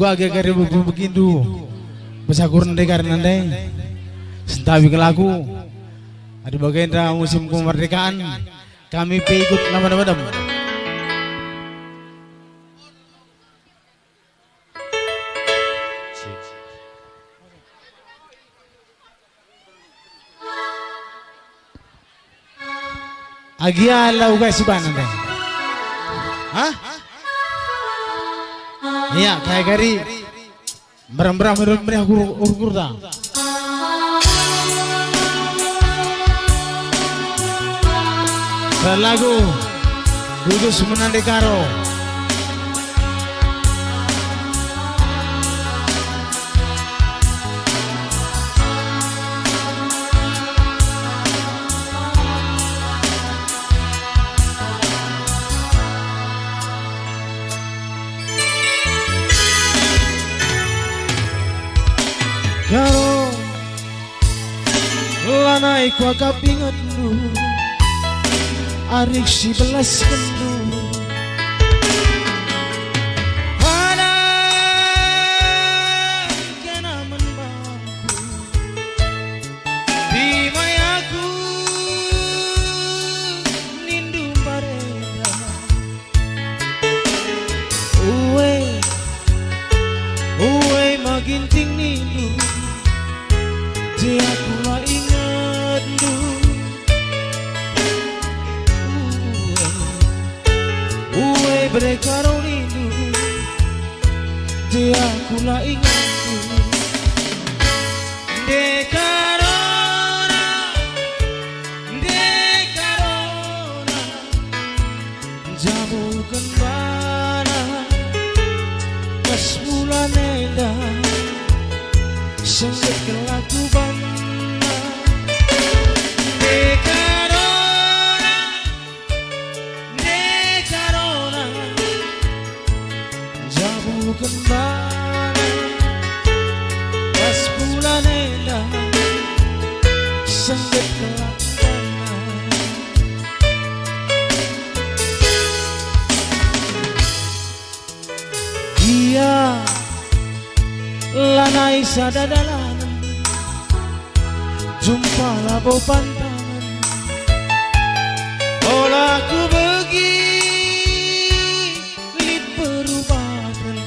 agak kari begitu pesakur nanti karena nanti sentawi kelaku ada bagian musim kemerdekaan kami ikut nama-nama Agia lau guys siapa nanti? Hah? Iya kayak kari berang-berang ukur dah. Lagu Kudus Menandekaro. Karo lanai ku kapingat lu arik si belas kendu pada kena menbangku di mayaku nindu pareda uwe maginting nindu dia kula ingat du uwe berekaro nindu dia kula ingat du dekarona jamu kembana pas bulan endah sengit kelaku banda dekarona jamu kembana pas bulan endah sengit kelaku banda dia lanai sadadalan jumpa labo pantangan olah ku begitu perubahan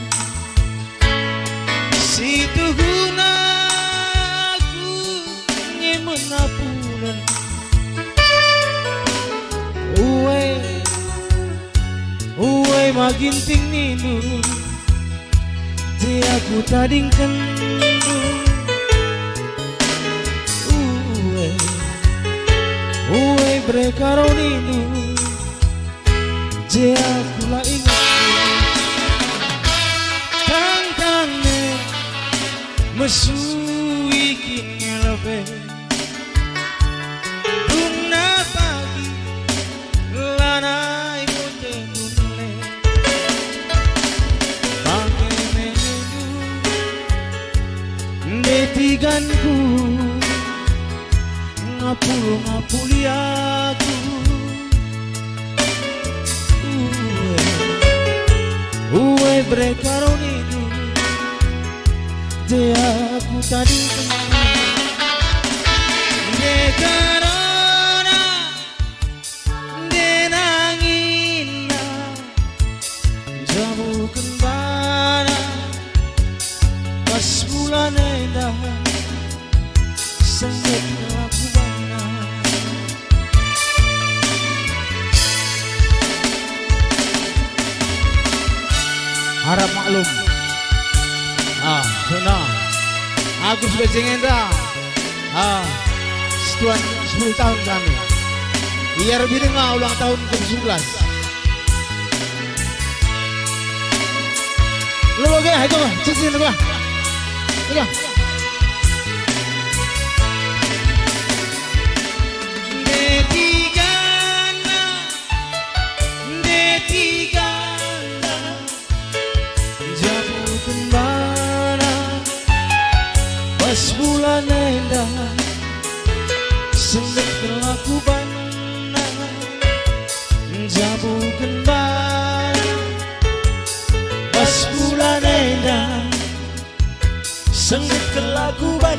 situ guna ku nyemenapulan uwe maginting nindu dia ku tading kendu uwe berekaro nindu dia kula ingat tangtangnya mesui kini lebe bunga pagi lanai mote bunle detiganku ngapuli aku uwe berekaro nindu dia aku tadi dekarona denangina jamu kembana pas bulan endah sengit kelaku banda harap maklum Sona Agus Bejengendra setuan 10 tahun kami biar lebih ulang tahun ke-17 lu oke itu mah cincin itu mah pas bulan endah sengit kelaku banda jamu kembali pas bulan endah sengit kelakuan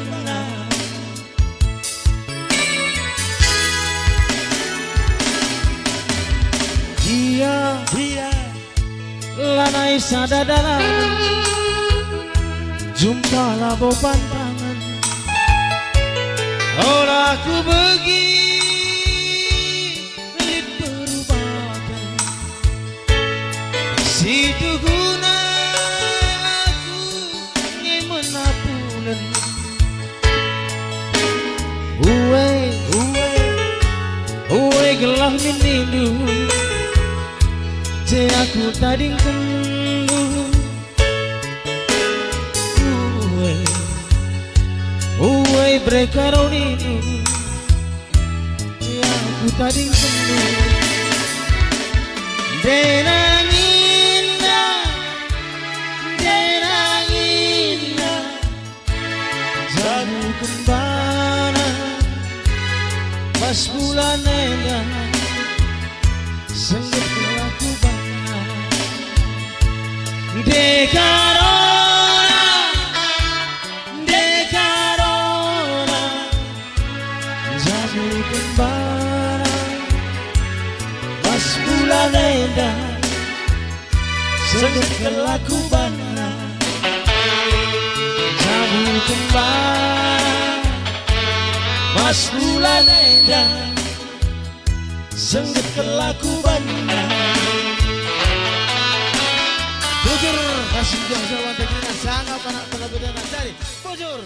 dia lanai sadadaran jumpa labo pantangan olah ku begini perubatan situ guna aku ngemenapunan uwe gelah minindu je aku tading kendu uwe brekaronidu je aku tading kendu denanginda jamu kembana pas bulan endah sengit kelakuan Dekarona jamu kembara pas bulan endah sengit kelakuan jamu kembara pas bulan endah sengit kelakuan bujur kasih jauh jauh tegina sangat panak panak bedana cari bujur.